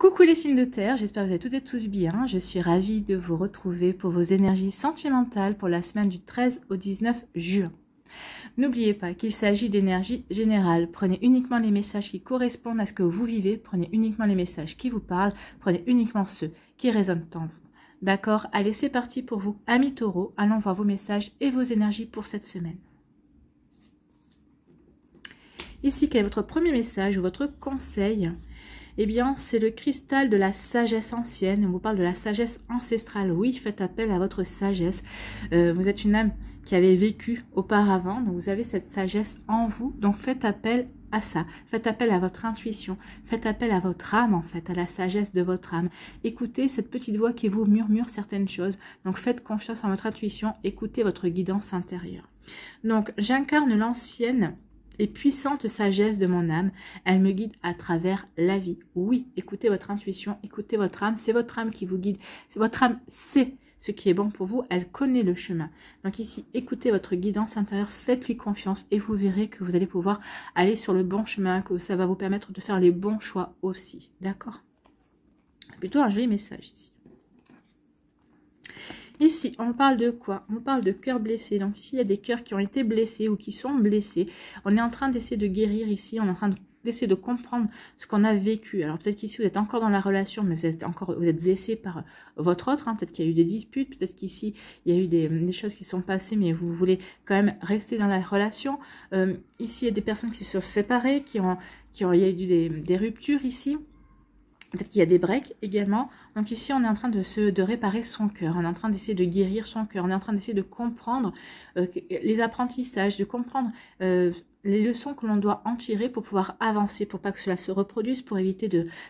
Coucou les signes de terre, j'espère que vous allez toutes et tous bien. Je suis ravie de vous retrouver pour vos énergies sentimentales pour la semaine du 13 au 19 juin. N'oubliez pas qu'il s'agit d'énergie générale. Prenez uniquement les messages qui correspondent à ce que vous vivez. Prenez uniquement les messages qui vous parlent. Prenez uniquement ceux qui résonnent en vous. D'accord? Allez, c'est parti pour vous, amis taureaux. Allons voir vos messages et vos énergies pour cette semaine. Ici, quel est votre premier message ou votre conseil? Eh bien, c'est le cristal de la sagesse ancienne. On vous parle de la sagesse ancestrale. Oui, faites appel à votre sagesse. Vous êtes une âme qui avait vécu auparavant. Donc, vous avez cette sagesse en vous. Donc, faites appel à ça. Faites appel à votre intuition. Faites appel à votre âme, en fait, à la sagesse de votre âme. Écoutez cette petite voix qui vous murmure certaines choses. Donc, faites confiance en votre intuition. Écoutez votre guidance intérieure. Donc, j'incarne l'ancienne et puissante sagesse de mon âme, elle me guide à travers la vie. Oui, écoutez votre intuition, écoutez votre âme, c'est votre âme qui vous guide. Votre âme sait ce qui est bon pour vous, elle connaît le chemin. Donc ici, écoutez votre guidance intérieure, faites-lui confiance et vous verrez que vous allez pouvoir aller sur le bon chemin, que ça va vous permettre de faire les bons choix aussi. D'accord? Plutôt un joli message ici. Ici, on parle de quoi? On parle de cœurs blessés. Donc ici, il y a des cœurs qui ont été blessés ou qui sont blessés. On est en train d'essayer de guérir ici. On est en train d'essayer de comprendre ce qu'on a vécu. Alors peut-être qu'ici, vous êtes encore dans la relation, mais vous êtes blessé par votre autre. Hein. Peut-être qu'il y a eu des disputes. Peut-être qu'ici, il y a eu des choses qui sont passées, mais vous voulez quand même rester dans la relation. Ici, il y a des personnes qui se sont séparées, il y a eu des ruptures ici. Peut-être qu'il y a des breaks également. Donc ici, on est en train de réparer son cœur. On est en train d'essayer de guérir son cœur. On est en train d'essayer de comprendre les apprentissages, de comprendre les leçons que l'on doit en tirer pour pouvoir avancer, pour pas que cela se reproduise, pour éviter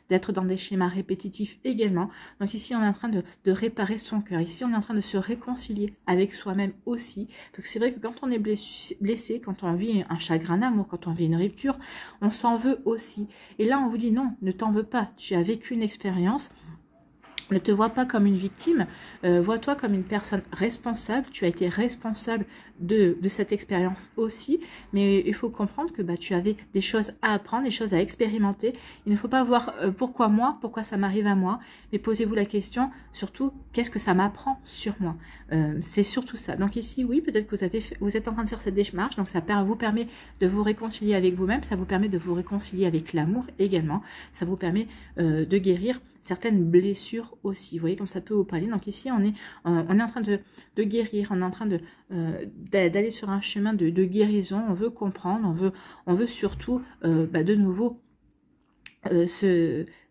d'être dans des schémas répétitifs également. Donc ici, on est en train de réparer son cœur. Ici, on est en train de se réconcilier avec soi-même aussi. Parce que c'est vrai que quand on est blessé, quand on vit un chagrin d'amour, quand on vit une rupture, on s'en veut aussi. Et là, on vous dit non, ne t'en veux pas. Tu as vécu une expérience. Ne te vois pas comme une victime, vois-toi comme une personne responsable. Tu as été responsable de cette expérience aussi, mais il faut comprendre que tu avais des choses à apprendre, des choses à expérimenter. Il ne faut pas voir pourquoi moi, pourquoi ça m'arrive à moi, mais posez-vous la question, surtout, qu'est-ce que ça m'apprend sur moi? C'est surtout ça. Donc ici, oui, peut-être que vous êtes en train de faire cette démarche, donc ça vous permet de vous réconcilier avec vous-même, ça vous permet de vous réconcilier avec l'amour également, ça vous permet de guérir certaines blessures aussi. Vous voyez comme ça peut vous parler. Donc ici, on est en train de guérir, on est en train d'aller sur un chemin de guérison. On veut comprendre, on veut surtout de nouveau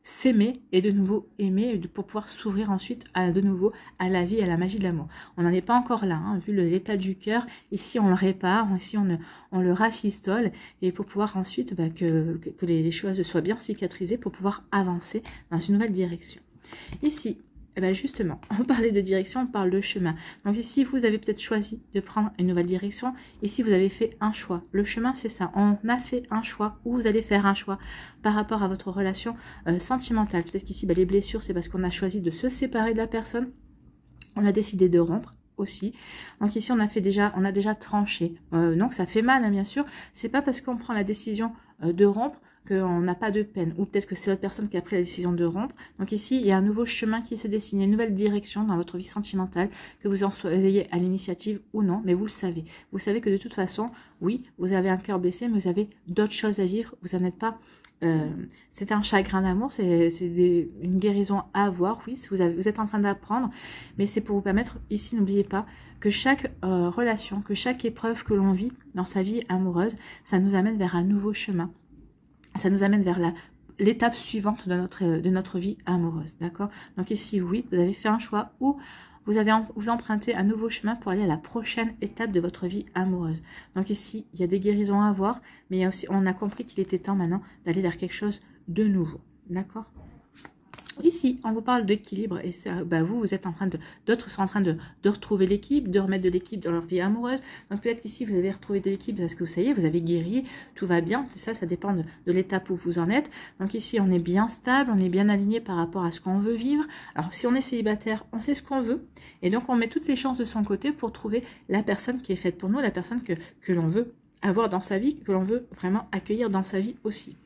s'aimer et de nouveau aimer pour pouvoir s'ouvrir ensuite de nouveau à la vie, à la magie de l'amour. On n'en est pas encore là, hein, vu l'état du cœur. Ici, on le répare, ici, on le rafistole et pour pouvoir ensuite que les choses soient bien cicatrisées pour pouvoir avancer dans une nouvelle direction. Ici, justement, on parlait de direction, on parle de chemin. Donc ici, vous avez peut-être choisi de prendre une nouvelle direction. Ici, vous avez fait un choix. Le chemin, c'est ça. On a fait un choix ou vous allez faire un choix par rapport à votre relation sentimentale. Peut-être qu'ici, les blessures, c'est parce qu'on a choisi de se séparer de la personne. On a décidé de rompre aussi. Donc ici, on a déjà tranché. Donc ça fait mal, hein, bien sûr. C'est pas parce qu'on prend la décision de rompre qu'on n'a pas de peine, ou peut-être que c'est l'autre personne qui a pris la décision de rompre. Donc ici, il y a un nouveau chemin qui se dessine, une nouvelle direction dans votre vie sentimentale, que vous en soyez à l'initiative ou non, mais vous le savez. Vous savez que de toute façon, oui, vous avez un cœur blessé, mais vous avez d'autres choses à vivre, vous n'en êtes pas... c'est un chagrin d'amour, c'est une guérison à avoir, oui, vous êtes en train d'apprendre, mais c'est pour vous permettre, ici, n'oubliez pas, que chaque relation, que chaque épreuve que l'on vit dans sa vie amoureuse, ça nous amène vers un nouveau chemin. Ça nous amène vers l'étape suivante de notre vie amoureuse, d'accord? Donc ici, oui, vous avez fait un choix où vous empruntez un nouveau chemin pour aller à la prochaine étape de votre vie amoureuse. Donc ici, il y a des guérisons à avoir, mais il y a aussi, on a compris qu'il était temps maintenant d'aller vers quelque chose de nouveau, d'accord? Ici, on vous parle d'équilibre et ça, vous êtes en train d'autres sont en train de retrouver l'équilibre, de remettre de l'équilibre dans leur vie amoureuse. Donc peut-être qu'ici, vous avez retrouvé de l'équilibre parce que ça y est, vous avez guéri, tout va bien. Ça dépend de l'étape où vous en êtes. Donc ici, on est bien stable, on est bien aligné par rapport à ce qu'on veut vivre. Alors si on est célibataire, on sait ce qu'on veut. Et donc, on met toutes les chances de son côté pour trouver la personne qui est faite pour nous, la personne que l'on veut avoir dans sa vie, que l'on veut vraiment accueillir dans sa vie aussi.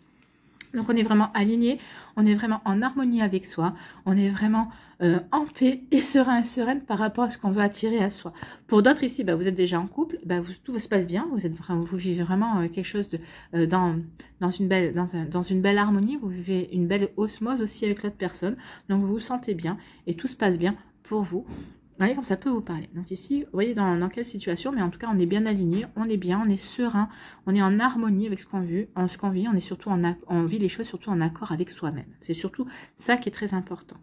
Donc on est vraiment aligné, on est vraiment en harmonie avec soi, on est vraiment en paix et serein et sereine par rapport à ce qu'on veut attirer à soi. Pour d'autres ici, vous êtes déjà en couple, tout se passe bien, vous vivez vraiment quelque chose de dans une belle harmonie, vous vivez une belle osmose aussi avec l'autre personne, donc vous vous sentez bien et tout se passe bien pour vous. Voyez comme ça peut vous parler. Donc ici, vous voyez dans quelle situation, mais en tout cas, on est bien aligné, on est bien, on est serein, on est en harmonie avec ce qu'on vit, on est surtout on vit les choses surtout en accord avec soi-même. C'est surtout ça qui est très important.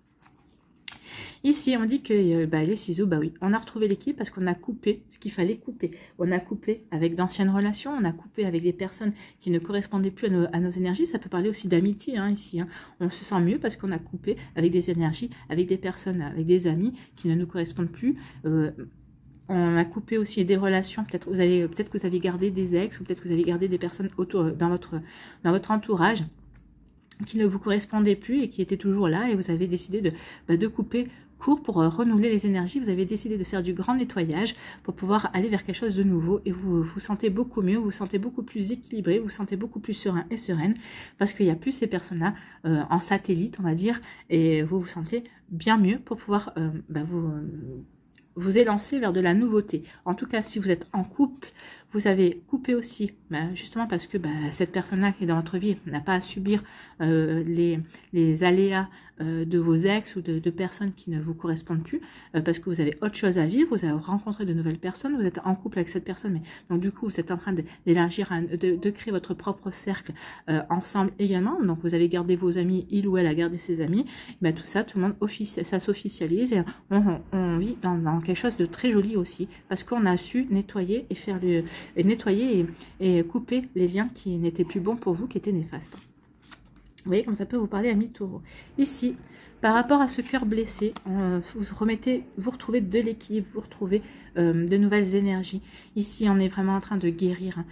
Ici, on dit que les ciseaux, oui, on a retrouvé l'équilibre parce qu'on a coupé ce qu'il fallait couper. On a coupé avec d'anciennes relations, on a coupé avec des personnes qui ne correspondaient plus à nos énergies. Ça peut parler aussi d'amitié, ici. On se sent mieux parce qu'on a coupé avec des énergies, avec des personnes, avec des amis qui ne nous correspondent plus. On a coupé aussi des relations. Peut-être que vous avez gardé des ex ou peut-être que vous avez gardé des personnes autour dans votre entourage qui ne vous correspondaient plus et qui étaient toujours là et vous avez décidé de couper court pour renouveler les énergies. Vous avez décidé de faire du grand nettoyage pour pouvoir aller vers quelque chose de nouveau et vous vous sentez beaucoup mieux, vous vous sentez beaucoup plus équilibré, vous vous sentez beaucoup plus serein et sereine parce qu'il n'y a plus ces personnes-là en satellite, on va dire, et vous vous sentez bien mieux pour pouvoir vous élancer vers de la nouveauté. En tout cas, si vous êtes en couple, vous avez coupé aussi, justement parce que cette personne-là qui est dans votre vie n'a pas à subir les aléas de vos ex ou de personnes qui ne vous correspondent plus, parce que vous avez autre chose à vivre, vous avez rencontré de nouvelles personnes, vous êtes en couple avec cette personne, mais donc du coup vous êtes en train d'élargir, de créer votre propre cercle ensemble également. Donc vous avez gardé vos amis, il ou elle a gardé ses amis, tout ça, tout le monde ça s'officialise et on vit dans quelque chose de très joli aussi, parce qu'on a su nettoyer et faire nettoyer et couper les liens qui n'étaient plus bons pour vous, qui étaient néfastes. Vous voyez comme ça peut vous parler, amis taureaux. Ici, par rapport à ce cœur blessé, vous retrouvez de l'équilibre, vous retrouvez de nouvelles énergies. Ici, on est vraiment en train de guérir.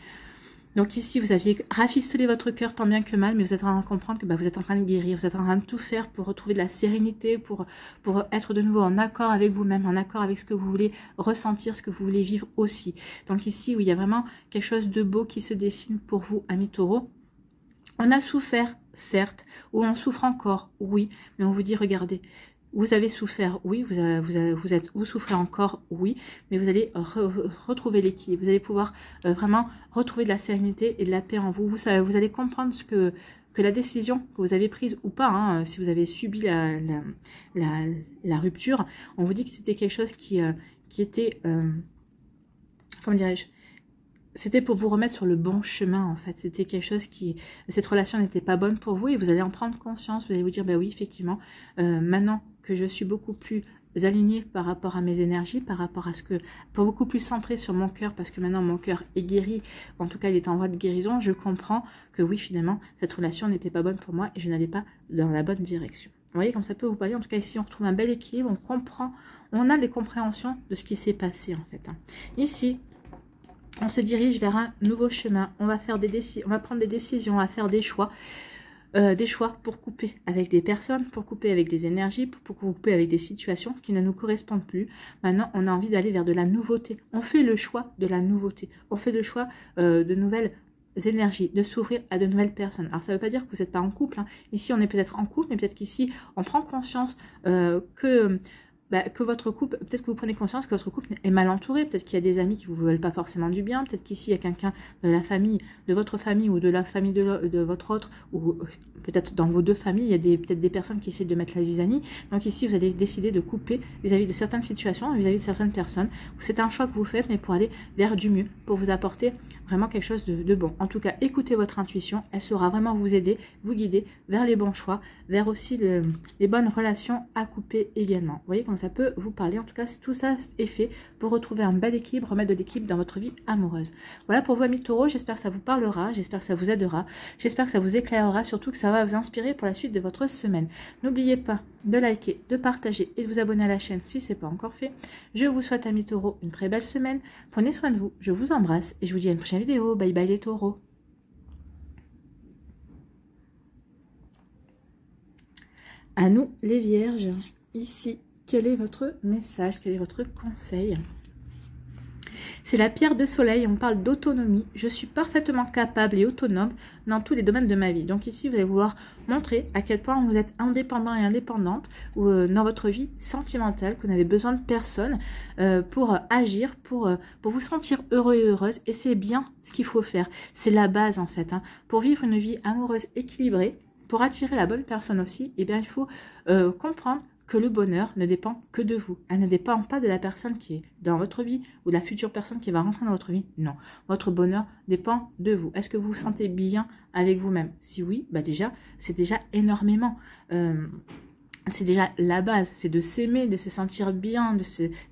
Donc ici, vous aviez rafistolé votre cœur tant bien que mal, mais vous êtes en train de comprendre que vous êtes en train de guérir, vous êtes en train de tout faire pour retrouver de la sérénité, pour être de nouveau en accord avec vous-même, en accord avec ce que vous voulez ressentir, ce que vous voulez vivre aussi. Donc ici, où il y a vraiment quelque chose de beau qui se dessine pour vous, amis taureaux. On a souffert, certes, ou on souffre encore, oui, mais on vous dit, regardez, vous avez souffert, oui, vous souffrez encore, oui, mais vous allez retrouver l'équilibre, vous allez pouvoir vraiment retrouver de la sérénité et de la paix en vous. Vous allez comprendre que la décision que vous avez prise ou pas, si vous avez subi la rupture, on vous dit que c'était quelque chose qui était, comment dirais-je, c'était pour vous remettre sur le bon chemin, en fait. C'était quelque chose cette relation n'était pas bonne pour vous et vous allez en prendre conscience. Vous allez vous dire, oui, effectivement, maintenant que je suis beaucoup plus alignée par rapport à mes énergies, par rapport à beaucoup plus centrée sur mon cœur, parce que maintenant mon cœur est guéri, en tout cas il est en voie de guérison, je comprends que oui, finalement, cette relation n'était pas bonne pour moi et je n'allais pas dans la bonne direction. Vous voyez, comme ça peut vous parler. En tout cas, ici, on retrouve un bel équilibre, on comprend, on a les compréhensions de ce qui s'est passé, en fait. Ici, on se dirige vers un nouveau chemin. On va prendre des décisions, on va faire des choix pour couper avec des personnes, pour couper avec des énergies, pour couper avec des situations qui ne nous correspondent plus. Maintenant, on a envie d'aller vers de la nouveauté. On fait le choix de la nouveauté. On fait le choix de nouvelles énergies, de s'ouvrir à de nouvelles personnes. Alors, ça ne veut pas dire que vous n'êtes pas en couple. Ici, on est peut-être en couple, mais peut-être qu'ici, on prend conscience que votre couple, peut-être que vous prenez conscience que votre couple est mal entouré, peut-être qu'il y a des amis qui ne vous veulent pas forcément du bien, peut-être qu'ici il y a quelqu'un de la famille, de votre famille ou de la famille de votre autre, ou peut-être dans vos deux familles, il y a peut-être des personnes qui essaient de mettre la zizanie. Donc ici, vous allez décider de couper vis-à-vis de certaines situations, vis-à-vis de certaines personnes. C'est un choix que vous faites, mais pour aller vers du mieux, pour vous apporter vraiment quelque chose de bon. En tout cas, écoutez votre intuition, elle saura vraiment vous aider, vous guider vers les bons choix, vers aussi les bonnes relations à couper également. Vous voyez comment ça peut vous parler. En tout cas, tout ça est fait pour retrouver un bel équilibre, remettre de l'équilibre dans votre vie amoureuse. Voilà pour vous, amis taureaux. J'espère que ça vous parlera, j'espère que ça vous aidera, j'espère que ça vous éclairera, surtout que ça va vous inspirer pour la suite de votre semaine. N'oubliez pas de liker, de partager et de vous abonner à la chaîne si ce n'est pas encore fait. Je vous souhaite, amis taureaux, une très belle semaine. Prenez soin de vous, je vous embrasse et je vous dis à une prochaine vidéo. Bye bye les taureaux. À nous les vierges, ici, quel est votre message, quel est votre conseil? C'est la pierre de soleil, on parle d'autonomie. Je suis parfaitement capable et autonome dans tous les domaines de ma vie. Donc ici, vous allez vouloir montrer à quel point vous êtes indépendant et indépendante dans votre vie sentimentale, que vous n'avez besoin de personne pour agir, pour vous sentir heureux et heureuse. Et c'est bien ce qu'il faut faire. C'est la base en fait. Hein. Pour vivre une vie amoureuse équilibrée, pour attirer la bonne personne aussi, eh bien, il faut comprendre que le bonheur ne dépend que de vous. Elle ne dépend pas de la personne qui est dans votre vie ou de la future personne qui va rentrer dans votre vie. Non, votre bonheur dépend de vous. Est-ce que vous vous sentez bien avec vous-même? Si oui, bah déjà, c'est déjà énormément. C'est déjà la base, c'est de s'aimer, de se sentir bien,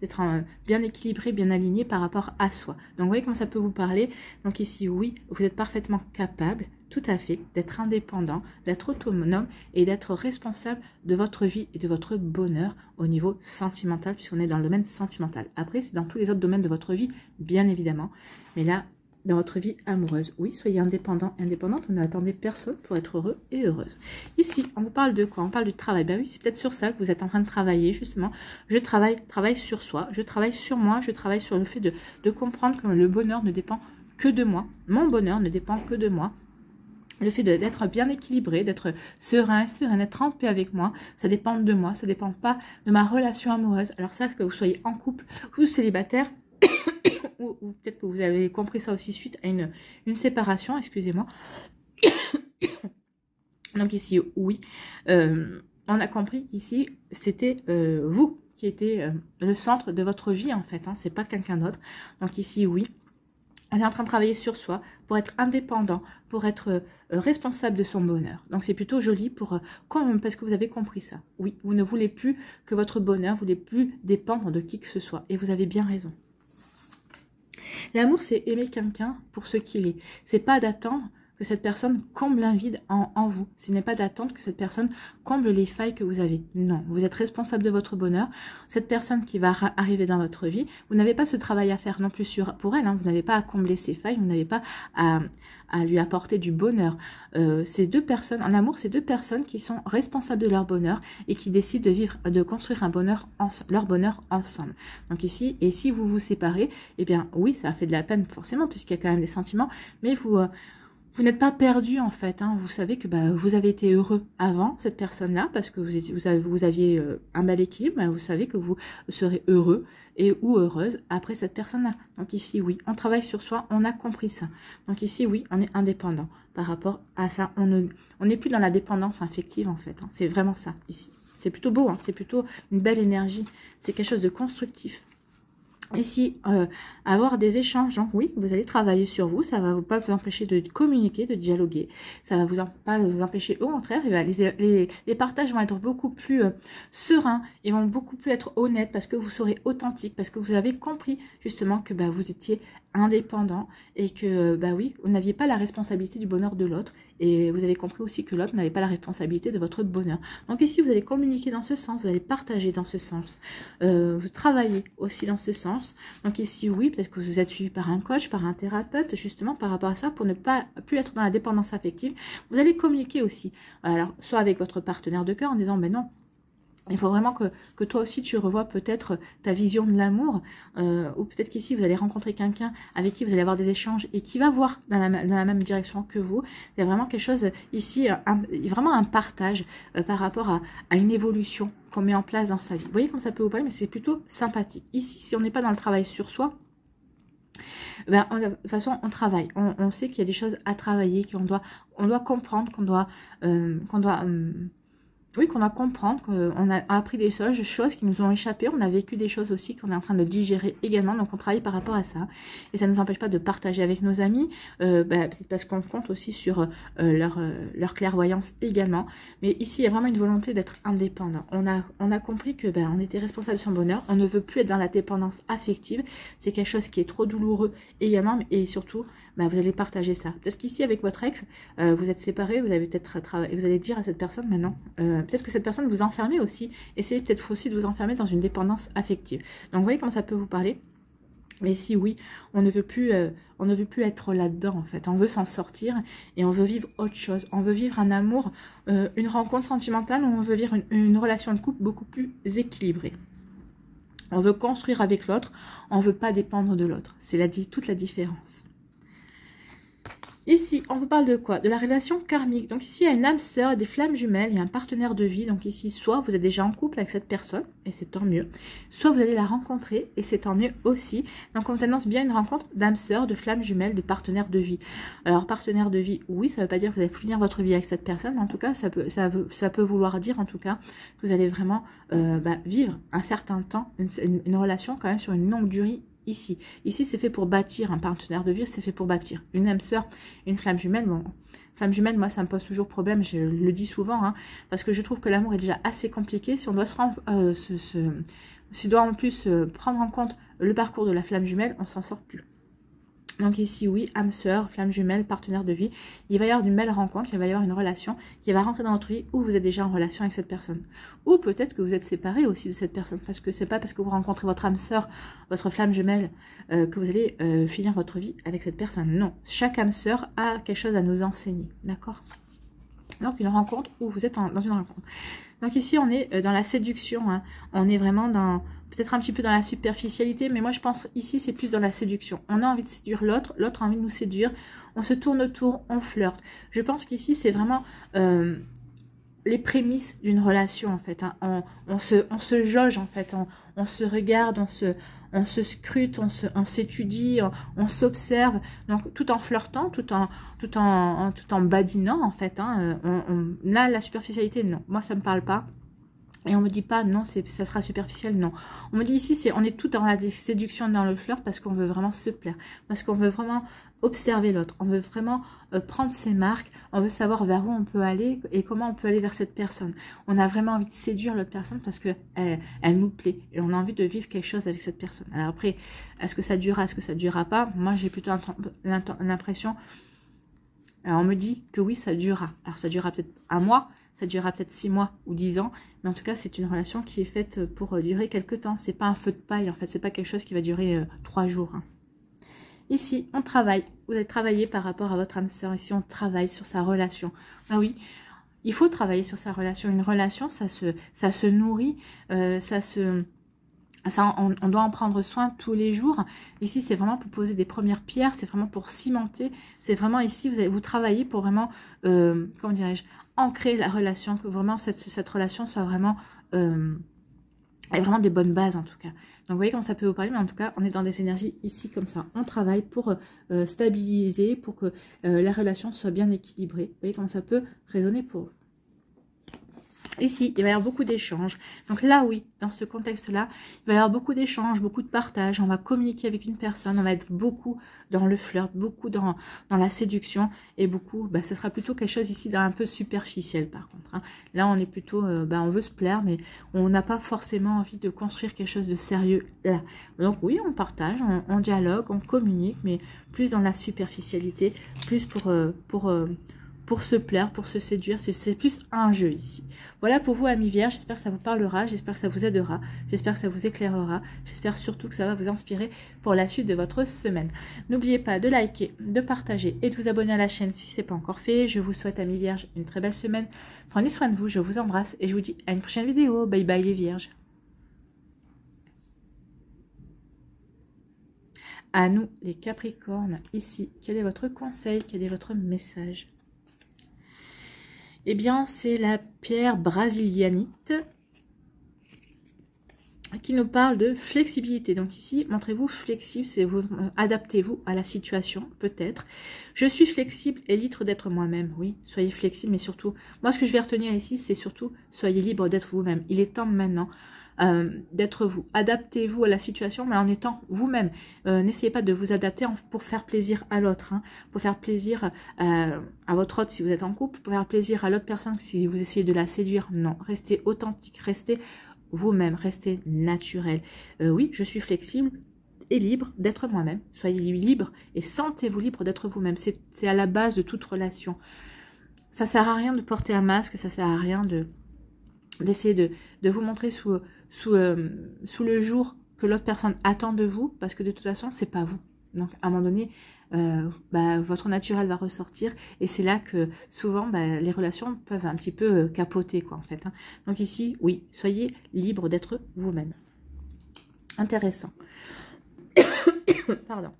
d'être bien équilibré, bien aligné par rapport à soi. Donc, vous voyez comment ça peut vous parler. Donc ici, oui, vous êtes parfaitement capable, tout à fait, d'être indépendant, d'être autonome et d'être responsable de votre vie et de votre bonheur au niveau sentimental, puisqu'on est dans le domaine sentimental. Après, c'est dans tous les autres domaines de votre vie, bien évidemment. Mais là, dans votre vie amoureuse, oui, soyez indépendant, indépendante, vous n'attendez personne pour être heureux et heureuse. Ici, on vous parle de quoi? On parle du travail. Ben oui, c'est peut-être sur ça que vous êtes en train de travailler, justement. Je travaille sur soi, je travaille sur moi, je travaille sur le fait de comprendre que le bonheur ne dépend que de moi. Mon bonheur ne dépend que de moi. Le fait d'être bien équilibré, d'être serein, d'être en paix avec moi, ça dépend de moi, ça ne dépend pas de ma relation amoureuse. Alors ça, que vous soyez en couple ou célibataire, ou peut-être que vous avez compris ça aussi suite à une séparation, excusez-moi. Donc ici, oui, on a compris qu'ici, c'était vous qui étiez le centre de votre vie en fait, hein, c'est pas quelqu'un d'autre. Donc ici, oui. On est en train de travailler sur soi pour être indépendant, pour être responsable de son bonheur. Donc c'est plutôt joli parce que vous avez compris ça. Oui, vous ne voulez plus que votre bonheur, vous ne voulez plus dépendre de qui que ce soit. Et vous avez bien raison. L'amour, c'est aimer quelqu'un pour ce qu'il est. C'est pas d'attendre que cette personne comble un vide en vous. Ce n'est pas d'attendre que cette personne comble les failles que vous avez. Non, vous êtes responsable de votre bonheur. Cette personne qui va arriver dans votre vie, vous n'avez pas ce travail à faire non plus pour elle. Hein. Vous n'avez pas à combler ses failles, vous n'avez pas à lui apporter du bonheur. Ces deux personnes, en amour, c'est deux personnes qui sont responsables de leur bonheur et qui décident de construire leur bonheur ensemble. Donc ici, et si vous vous séparez, eh bien oui, ça fait de la peine forcément puisqu'il y a quand même des sentiments, mais vous n'êtes pas perdu en fait, hein. Vous savez que vous avez été heureux avant cette personne-là parce que vous aviez un bel équilibre, vous savez que vous serez heureux ou heureuse après cette personne-là. Donc ici, oui, on travaille sur soi, on a compris ça. Donc ici, oui, on est indépendant par rapport à ça. On n'est plus dans la dépendance affective en fait, hein. C'est vraiment ça ici. C'est plutôt beau, hein. C'est plutôt une belle énergie, c'est quelque chose de constructif. Ici, avoir des échanges, donc oui, vous allez travailler sur vous, ça ne va pas vous empêcher de communiquer, de dialoguer, ça va pas vous empêcher, au contraire, les partages vont être beaucoup plus sereins, ils vont beaucoup plus être honnêtes parce que vous serez authentique, parce que vous avez compris justement que vous étiez indépendant et que oui, vous n'aviez pas la responsabilité du bonheur de l'autre et vous avez compris aussi que l'autre n'avait pas la responsabilité de votre bonheur. Donc ici, vous allez communiquer dans ce sens, vous allez partager dans ce sens, vous travaillez aussi dans ce sens. Donc ici, oui, peut-être que vous êtes suivi par un coach, par un thérapeute, justement par rapport à ça, pour ne pas plus être dans la dépendance affective. Vous allez communiquer aussi, alors soit avec votre partenaire de cœur en disant, non, il faut vraiment que toi aussi tu revoies peut-être ta vision de l'amour, ou peut-être qu'ici vous allez rencontrer quelqu'un avec qui vous allez avoir des échanges et qui va voir dans la même direction que vous. Il y a vraiment quelque chose ici, vraiment un partage par rapport à une évolution qu'on met en place dans sa vie. Vous voyez comme ça peut vous parler, mais c'est plutôt sympathique. Ici, si on n'est pas dans le travail sur soi, de toute façon, on travaille. On sait qu'il y a des choses à travailler, qu'on doit comprendre, qu'on doit comprendre, qu'on a appris des choses qui nous ont échappé, on a vécu des choses aussi qu'on est en train de digérer également, donc on travaille par rapport à ça. Et ça ne nous empêche pas de partager avec nos amis, c'est parce qu'on compte aussi sur leur clairvoyance également. Mais ici, il y a vraiment une volonté d'être indépendant. On a compris que on était responsable de son bonheur, on ne veut plus être dans la dépendance affective, c'est quelque chose qui est trop douloureux également, et surtout, vous allez partager ça. Peut-être qu'ici, avec votre ex, vous êtes séparés, vous avez peut-être travaillé, vous allez dire à cette personne maintenant, peut-être que cette personne vous enfermez aussi. Essayez peut-être aussi de vous enfermer dans une dépendance affective. Donc, vous voyez comment ça peut vous parler. Mais si oui, on ne veut plus être là-dedans en fait. On veut s'en sortir et on veut vivre autre chose. On veut vivre un amour, une rencontre sentimentale où on veut vivre une relation de couple beaucoup plus équilibrée. On veut construire avec l'autre, on ne veut pas dépendre de l'autre. C'est toute la différence. Ici, on vous parle de quoi? De la relation karmique. Donc ici, il y a une âme sœur, des flammes jumelles, il y a un partenaire de vie. Donc ici, soit vous êtes déjà en couple avec cette personne, et c'est tant mieux. Soit vous allez la rencontrer, et c'est tant mieux aussi. Donc on vous annonce bien une rencontre d'âme sœur, de flammes jumelles, de partenaire de vie. Alors partenaire de vie, oui, ça ne veut pas dire que vous allez finir votre vie avec cette personne, mais en tout cas, ça peut vouloir dire en tout cas que vous allez vraiment vivre un certain temps, une relation quand même sur une longue durée. Ici, c'est fait pour bâtir un partenaire de vie, c'est fait pour bâtir une âme sœur, une flamme jumelle. Bon, flamme jumelle, moi, ça me pose toujours problème, je le dis souvent, hein, parce que je trouve que l'amour est déjà assez compliqué. Si on doit si on doit en plus prendre en compte le parcours de la flamme jumelle, on s'en sort plus. Donc ici, oui, âme sœur, flamme jumelle, partenaire de vie. Il va y avoir une belle rencontre, il va y avoir une relation qui va rentrer dans votre vie où vous êtes déjà en relation avec cette personne. Ou peut-être que vous êtes séparés aussi de cette personne, parce que c'est pas parce que vous rencontrez votre âme sœur, votre flamme jumelle, que vous allez finir votre vie avec cette personne. Non, chaque âme sœur a quelque chose à nous enseigner, d'accord? Donc une rencontre où vous êtes dans une rencontre. Donc ici, on est dans la séduction, hein. On est vraiment dans... peut-être un petit peu dans la superficialité, mais moi je pense ici c'est plus dans la séduction. On a envie de séduire l'autre, l'autre a envie de nous séduire, on se tourne autour, on flirte. Je pense qu'ici c'est vraiment les prémices d'une relation en fait, hein. On se jauge en fait, on se regarde, on se scrute, on s'étudie, on s'observe, donc tout en flirtant, tout en badinant en fait, hein. Là la superficialité non, moi ça me parle pas. Et on me dit pas non, ça sera superficiel, non. On me dit ici, on est tout dans la séduction, dans le flirt, parce qu'on veut vraiment se plaire, parce qu'on veut vraiment observer l'autre, on veut vraiment prendre ses marques, on veut savoir vers où on peut aller et comment on peut aller vers cette personne. On a vraiment envie de séduire l'autre personne parce que elle nous plaît et on a envie de vivre quelque chose avec cette personne. Alors après, est-ce que ça durera, est-ce que ça durera pas? Moi, j'ai plutôt l'impression... Alors on me dit que oui, ça durera. Alors ça durera peut-être un mois, ça durera peut-être 6 mois ou 10 ans, mais en tout cas c'est une relation qui est faite pour durer quelques temps. C'est pas un feu de paille en fait, c'est pas quelque chose qui va durer 3 jours. Hein. Ici on travaille, vous allez travailler par rapport à votre âme sœur. Ici on travaille sur sa relation. Ah oui, il faut travailler sur sa relation. Une relation ça se nourrit, on doit en prendre soin tous les jours. Ici, c'est vraiment pour poser des premières pierres, c'est vraiment pour cimenter. C'est vraiment ici, vous travaillez pour vraiment, comment dirais-je, ancrer la relation, que vraiment cette relation soit vraiment, ait vraiment des bonnes bases en tout cas. Donc vous voyez comment ça peut vous parler, mais en tout cas, on est dans des énergies ici comme ça. On travaille pour stabiliser, pour que la relation soit bien équilibrée. Vous voyez comment ça peut résonner pour vous. Ici, il va y avoir beaucoup d'échanges. Donc là, oui, dans ce contexte-là, il va y avoir beaucoup d'échanges, beaucoup de partage. On va communiquer avec une personne, on va être beaucoup dans le flirt, beaucoup dans la séduction et beaucoup, ça sera plutôt quelque chose ici d'un peu superficiel par contre. Hein. Là, on est plutôt, on veut se plaire, mais on n'a pas forcément envie de construire quelque chose de sérieux là. Donc oui, on partage, on dialogue, on communique, mais plus dans la superficialité, plus pour se plaire, pour se séduire, c'est plus un jeu ici. Voilà pour vous, amis vierges, j'espère que ça vous parlera, j'espère que ça vous aidera, j'espère que ça vous éclairera, j'espère surtout que ça va vous inspirer pour la suite de votre semaine. N'oubliez pas de liker, de partager et de vous abonner à la chaîne si ce n'est pas encore fait. Je vous souhaite, amis vierges, une très belle semaine. Prenez soin de vous, je vous embrasse et je vous dis à une prochaine vidéo. Bye bye les vierges. À nous, les capricornes, ici, quel est votre conseil, quel est votre message ? Eh bien, c'est la pierre brasilianite qui nous parle de flexibilité. Donc ici, montrez-vous flexible, adaptez-vous à la situation, peut-être. Je suis flexible et libre d'être moi-même. Oui, soyez flexible, mais surtout, moi ce que je vais retenir ici, c'est surtout, soyez libre d'être vous-même. Il est temps maintenant d'être vous. Adaptez-vous à la situation, mais en étant vous-même. N'essayez pas de vous adapter pour faire plaisir à l'autre, hein, pour faire plaisir à votre autre si vous êtes en couple, pour faire plaisir à l'autre personne si vous essayez de la séduire. Non, restez authentique, restez vous-même, restez naturel. Oui, je suis flexible et libre d'être moi-même. Soyez libre et sentez-vous libre d'être vous-même. C'est à la base de toute relation. Ça sert à rien de porter un masque, ça sert à rien d'essayer de vous montrer sous le jour que l'autre personne attend de vous, parce que de toute façon, c'est pas vous. Donc, à un moment donné, votre naturel va ressortir, et c'est là que, souvent, les relations peuvent un petit peu capoter, quoi, en fait. Hein. Donc ici, oui, soyez libre d'être vous-même. Intéressant. Pardon.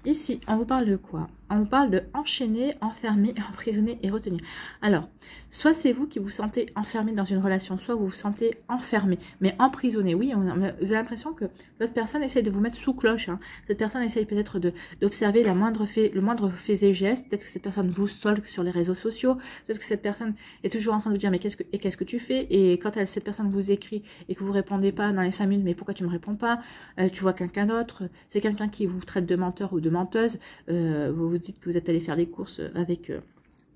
Ici, on vous parle de quoi? On vous parle de enchaîner, enfermer, emprisonner et retenir. Alors, soit c'est vous qui vous sentez enfermé dans une relation, soit vous vous sentez enfermé, mais emprisonné. Oui, vous avez l'impression que l'autre personne essaye de vous mettre sous cloche. Hein. Cette personne essaye peut-être d'observer le moindre fait et geste. Peut-être que cette personne vous stalk sur les réseaux sociaux. Peut-être que cette personne est toujours en train de vous dire mais qu'est-ce que tu fais? Et quand cette personne vous écrit et que vous répondez pas dans les 5 minutes, mais pourquoi tu me réponds pas? Tu vois quelqu'un d'autre. C'est quelqu'un qui vous traite de menteur ou de menteuse. Vous dites que vous êtes allé faire des courses avec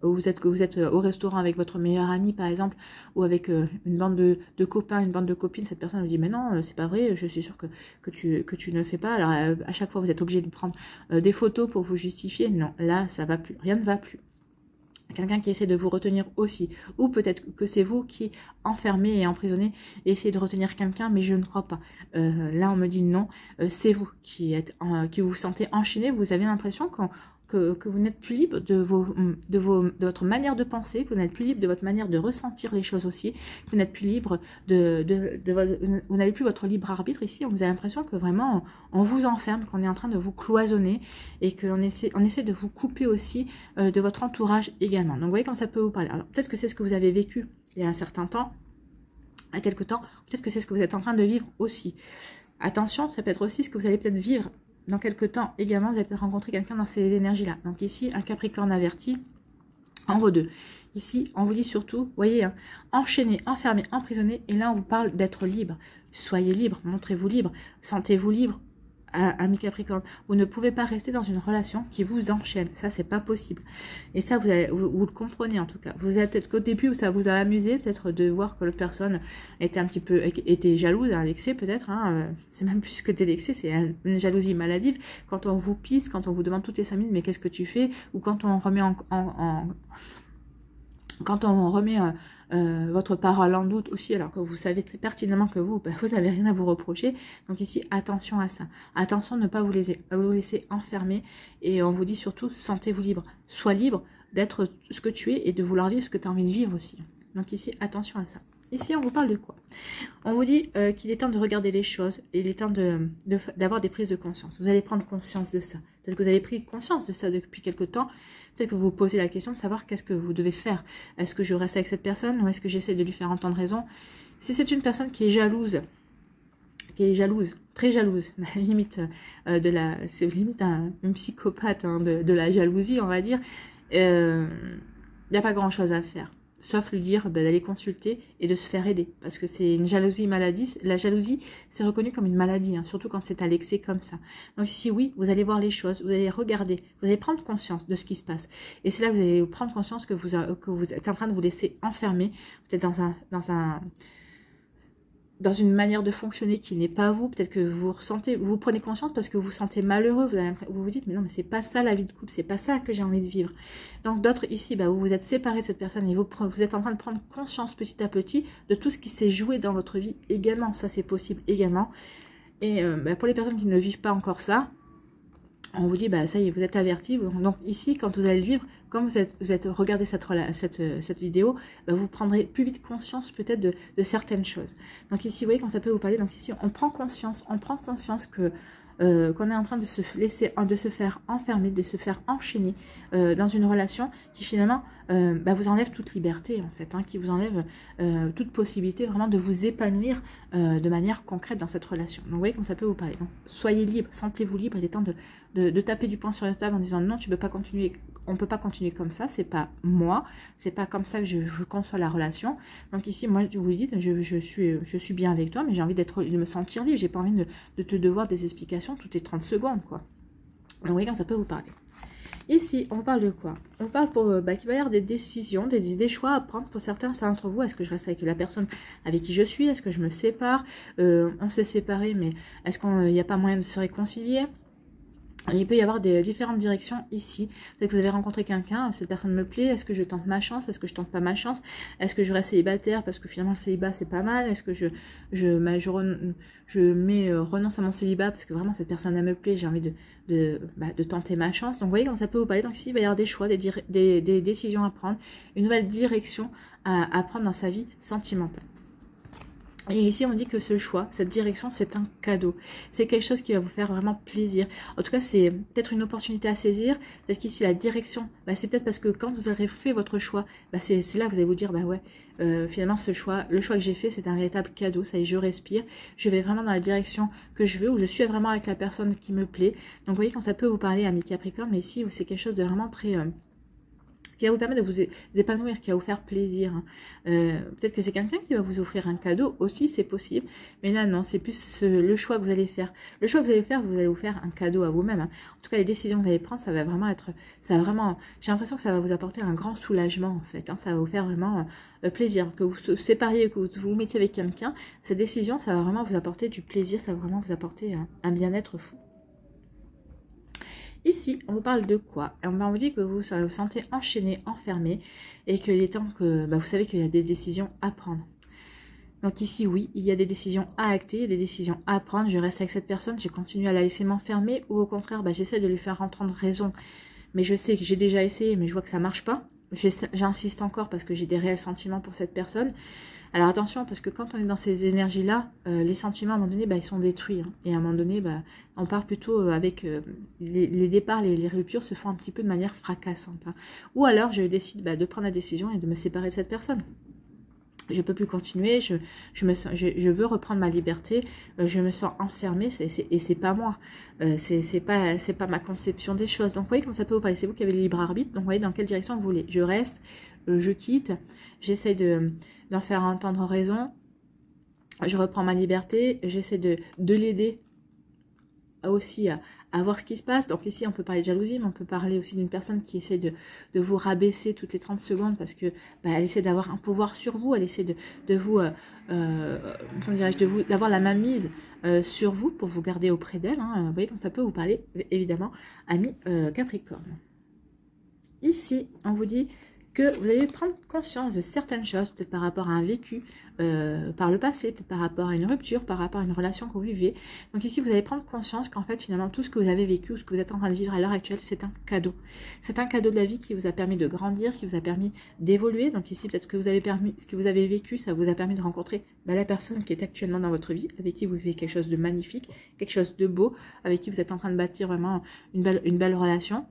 vous êtes au restaurant avec votre meilleur ami par exemple, ou avec une bande de copains, une bande de copines, cette personne vous dit mais non, c'est pas vrai, je suis sûre que tu ne le fais pas. Alors à chaque fois vous êtes obligé de prendre des photos pour vous justifier. Non, là ça va plus, rien ne va plus. Quelqu'un qui essaie de vous retenir aussi, ou peut-être que c'est vous qui enfermez et emprisonnez et essayez de retenir quelqu'un, mais je ne crois pas. Là on me dit non, c'est vous qui vous vous sentez enchaîné, vous avez l'impression que vous n'êtes plus libre de votre manière de penser, que vous n'êtes plus libre de votre manière de ressentir les choses aussi, que vous n'êtes plus libre vous n'avez plus votre libre arbitre ici. Vous avez l'impression que vraiment on vous enferme, qu'on est en train de vous cloisonner et qu'on essaie de vous couper aussi de votre entourage également. Donc vous voyez comment ça peut vous parler. Alors peut-être que c'est ce que vous avez vécu il y a un certain temps, à quelque temps, peut-être que c'est ce que vous êtes en train de vivre aussi. Attention, ça peut être aussi ce que vous allez peut-être vivre dans quelques temps également, vous allez peut-être rencontrer quelqu'un dans ces énergies-là. Donc ici, un Capricorne averti en vaut deux. Ici, on vous dit surtout, vous voyez, hein, enchaîner, enfermer, emprisonner. Et là, on vous parle d'être libre. Soyez libre, montrez-vous libre, sentez-vous libre. Ami Capricorne, vous ne pouvez pas rester dans une relation qui vous enchaîne, ça c'est pas possible. Et ça vous le comprenez en tout cas. Vous êtes peut-être qu'au début où ça vous a amusé peut-être de voir que l'autre personne était jalouse à l'excès peut-être. Hein, c'est même plus que l'excès, c'est une jalousie maladive. Quand on vous pisse, quand on vous demande toutes les 5 minutes mais qu'est-ce que tu fais, ou quand on remet votre parole en doute aussi, alors que vous savez très pertinemment que vous n'avez rien à vous reprocher. Donc ici, attention à ça. Attention de ne pas vous laisser enfermer. Et on vous dit surtout, sentez-vous libre. Sois libre d'être ce que tu es et de vouloir vivre ce que tu as envie de vivre aussi. Donc ici, attention à ça. Ici, on vous parle de quoi? On vous dit qu'il est temps de regarder les choses et il est temps d'avoir des prises de conscience. Vous allez prendre conscience de ça. Peut-être que vous avez pris conscience de ça depuis quelque temps. Peut-être que vous vous posez la question de savoir qu'est-ce que vous devez faire. Est-ce que je reste avec cette personne ou est-ce que j'essaie de lui faire entendre raison? Si c'est une personne qui est jalouse, très jalouse, limite c'est limite un psychopathe hein, de la jalousie, on va dire, il n'y a pas grand-chose à faire. Sauf lui dire d'aller consulter et de se faire aider. Parce que c'est une jalousie maladive. La jalousie, c'est reconnu comme une maladie, hein, surtout quand c'est à l'excès comme ça. Donc ici, oui, vous allez voir les choses, vous allez regarder, vous allez prendre conscience de ce qui se passe. Et c'est là que vous allez prendre conscience que vous êtes en train de vous laisser enfermer, peut-être dans une manière de fonctionner qui n'est pas vous. Peut-être que vous prenez conscience parce que vous vous sentez malheureux, vous vous dites mais non mais c'est pas ça la vie de couple, c'est pas ça que j'ai envie de vivre. Donc d'autres ici, vous vous êtes séparés de cette personne et vous êtes en train de prendre conscience petit à petit de tout ce qui s'est joué dans votre vie également, ça c'est possible également. Et pour les personnes qui ne vivent pas encore ça, on vous dit, ça y est, vous êtes avertis. Donc ici, quand vous allez le vivre, quand vous êtes regardé cette vidéo, vous prendrez plus vite conscience peut-être de certaines choses. Donc ici, vous voyez quand ça peut vous parler. Donc ici, on prend conscience que qu'on est en train de se faire enfermer, de se faire enchaîner dans une relation qui finalement vous enlève toute liberté en fait, hein, qui vous enlève toute possibilité vraiment de vous épanouir de manière concrète dans cette relation. Donc vous voyez comme ça peut vous parler. Donc, soyez libre, sentez-vous libre, il est temps de taper du poing sur la table en disant non, tu peux pas continuer. On ne peut pas continuer comme ça, c'est pas moi, c'est pas comme ça que je conçois la relation. Donc ici, moi, vous vous dites, je suis bien avec toi, mais j'ai envie de me sentir libre, j'ai pas envie de te devoir des explications toutes les 30 secondes, quoi. Donc vous voyez quand ça peut vous parler. Ici, on parle de quoi? On parle qu'il va y avoir des décisions, des choix à prendre pour certains d'entre vous. Est-ce que je reste avec la personne avec qui je suis? Est-ce que je me sépare? On s'est séparés, mais est-ce qu'il n'y a pas moyen de se réconcilier? Il peut y avoir différentes directions ici. Peut-être que vous avez rencontré quelqu'un, cette personne me plaît, est-ce que je tente ma chance, est-ce que je tente pas ma chance, est-ce que je reste célibataire parce que finalement le célibat c'est pas mal, est-ce que renonce à mon célibat parce que vraiment cette personne elle me plaît, j'ai envie de tenter ma chance. Donc vous voyez comment ça peut vous parler. Donc ici il va y avoir des choix, des décisions à prendre, une nouvelle direction à prendre dans sa vie sentimentale. Et ici, on dit que ce choix, cette direction, c'est un cadeau. C'est quelque chose qui va vous faire vraiment plaisir. En tout cas, c'est peut-être une opportunité à saisir. Peut-être qu'ici, la direction, c'est peut-être parce que quand vous aurez fait votre choix, c'est là que vous allez vous dire, ouais, finalement, le choix que j'ai fait, c'est un véritable cadeau. Ça y est, je respire. Je vais vraiment dans la direction que je veux, où je suis vraiment avec la personne qui me plaît. Donc, vous voyez, quand ça peut vous parler, amis Capricorne, mais ici, c'est quelque chose de vraiment très... qui va vous permettre de vous épanouir, qui va vous faire plaisir. Peut-être que c'est quelqu'un qui va vous offrir un cadeau aussi, c'est possible. Mais là, non, c'est plus le choix que vous allez faire. Le choix que vous allez faire, vous allez vous faire un cadeau à vous-même. En tout cas, les décisions que vous allez prendre, ça va vraiment être... j'ai l'impression que ça va vous apporter un grand soulagement, en fait. Ça va vous faire vraiment plaisir. Que vous vous sépariez, que vous vous mettiez avec quelqu'un, cette décision, ça va vraiment vous apporter du plaisir, ça va vraiment vous apporter un bien-être fou. Ici, on vous parle de quoi? On vous dit que vous vous sentez enchaîné, enfermé, et qu'il est temps que vous savez qu'il y a des décisions à prendre. Donc ici, oui, il y a des décisions à acter, il y a des décisions à prendre. Je reste avec cette personne, je continue à la laisser m'enfermer, ou au contraire, j'essaie de lui faire entendre raison. Mais je sais que j'ai déjà essayé, mais je vois que ça ne marche pas. J'insiste encore parce que j'ai des réels sentiments pour cette personne. Alors attention, parce que quand on est dans ces énergies-là, les sentiments, à un moment donné, ils sont détruits. Et à un moment donné, on part plutôt avec... les départs, les ruptures se font un petit peu de manière fracassante. Ou alors, je décide de prendre la décision et de me séparer de cette personne. Je ne peux plus continuer, je veux reprendre ma liberté, je me sens enfermée, et c'est pas moi. C'est pas ma conception des choses. Donc, vous voyez comment ça peut vous parler. C'est vous qui avez le libre arbitre. Donc, vous voyez dans quelle direction vous voulez. Je reste, je quitte, j'essaie d'en faire entendre raison, je reprends ma liberté, j'essaie de l'aider aussi à voir ce qui se passe. Donc ici, on peut parler de jalousie, mais on peut parler aussi d'une personne qui essaie de vous rabaisser toutes les 30 secondes parce que elle essaie d'avoir un pouvoir sur vous, elle essaie de vous, comment dirais-je, d'avoir la main mise sur vous pour vous garder auprès d'elle. Vous voyez comme ça peut vous parler, évidemment, amis Capricorne. Ici, on vous dit que vous allez prendre conscience de certaines choses, peut-être par rapport à un vécu par le passé, peut-être par rapport à une rupture, par rapport à une relation que vous vivez. Donc ici, vous allez prendre conscience qu'en fait, finalement, tout ce que vous avez vécu ou ce que vous êtes en train de vivre à l'heure actuelle, c'est un cadeau. C'est un cadeau de la vie qui vous a permis de grandir, qui vous a permis d'évoluer. Donc ici, peut-être que ce que vous avez vécu, ça vous a permis de rencontrer la personne qui est actuellement dans votre vie, avec qui vous vivez quelque chose de magnifique, quelque chose de beau, avec qui vous êtes en train de bâtir vraiment une belle relation.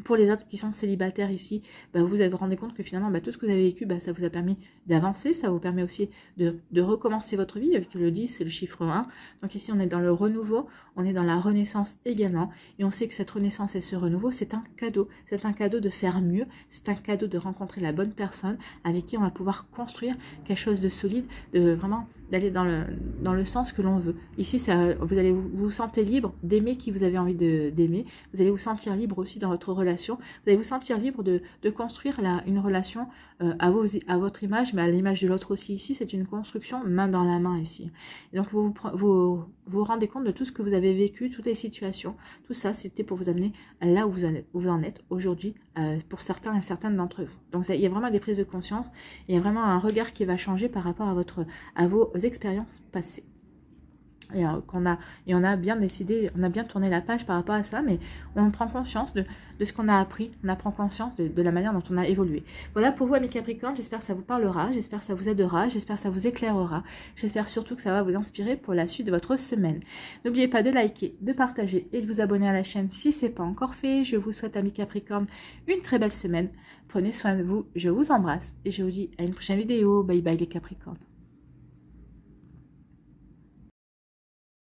Pour les autres qui sont célibataires ici, vous vous rendez compte que finalement, tout ce que vous avez vécu, ça vous a permis d'avancer. Ça vous permet aussi de recommencer votre vie avec le 10, c'est le chiffre 1. Donc ici, on est dans le renouveau, on est dans la renaissance également. Et on sait que cette renaissance et ce renouveau, c'est un cadeau. C'est un cadeau de faire mieux. C'est un cadeau de rencontrer la bonne personne avec qui on va pouvoir construire quelque chose de solide, de vraiment d'aller dans le sens que l'on veut. Ici, vous allez vous sentir libre d'aimer qui vous avez envie d'aimer. Vous allez vous sentir libre aussi dans votre relation. Vous allez vous sentir libre de construire une relation à votre image, mais à l'image de l'autre aussi. Ici, c'est une construction main dans la main ici. Et donc, vous rendez compte de tout ce que vous avez vécu, toutes les situations. Tout ça, c'était pour vous amener là où vous en êtes aujourd'hui pour certains et certaines d'entre vous. Donc, il y a vraiment des prises de conscience. Il y a vraiment un regard qui va changer par rapport à vos expériences passées. Et on a bien décidé, on a bien tourné la page par rapport à ça, mais on prend conscience de ce qu'on a appris, on prend conscience de la manière dont on a évolué. Voilà pour vous, amis Capricorne, j'espère que ça vous parlera, j'espère que ça vous aidera, j'espère que ça vous éclairera, j'espère surtout que ça va vous inspirer pour la suite de votre semaine. N'oubliez pas de liker, de partager et de vous abonner à la chaîne si ce n'est pas encore fait. Je vous souhaite, amis Capricorne, une très belle semaine. Prenez soin de vous, je vous embrasse et je vous dis à une prochaine vidéo. Bye bye les Capricornes.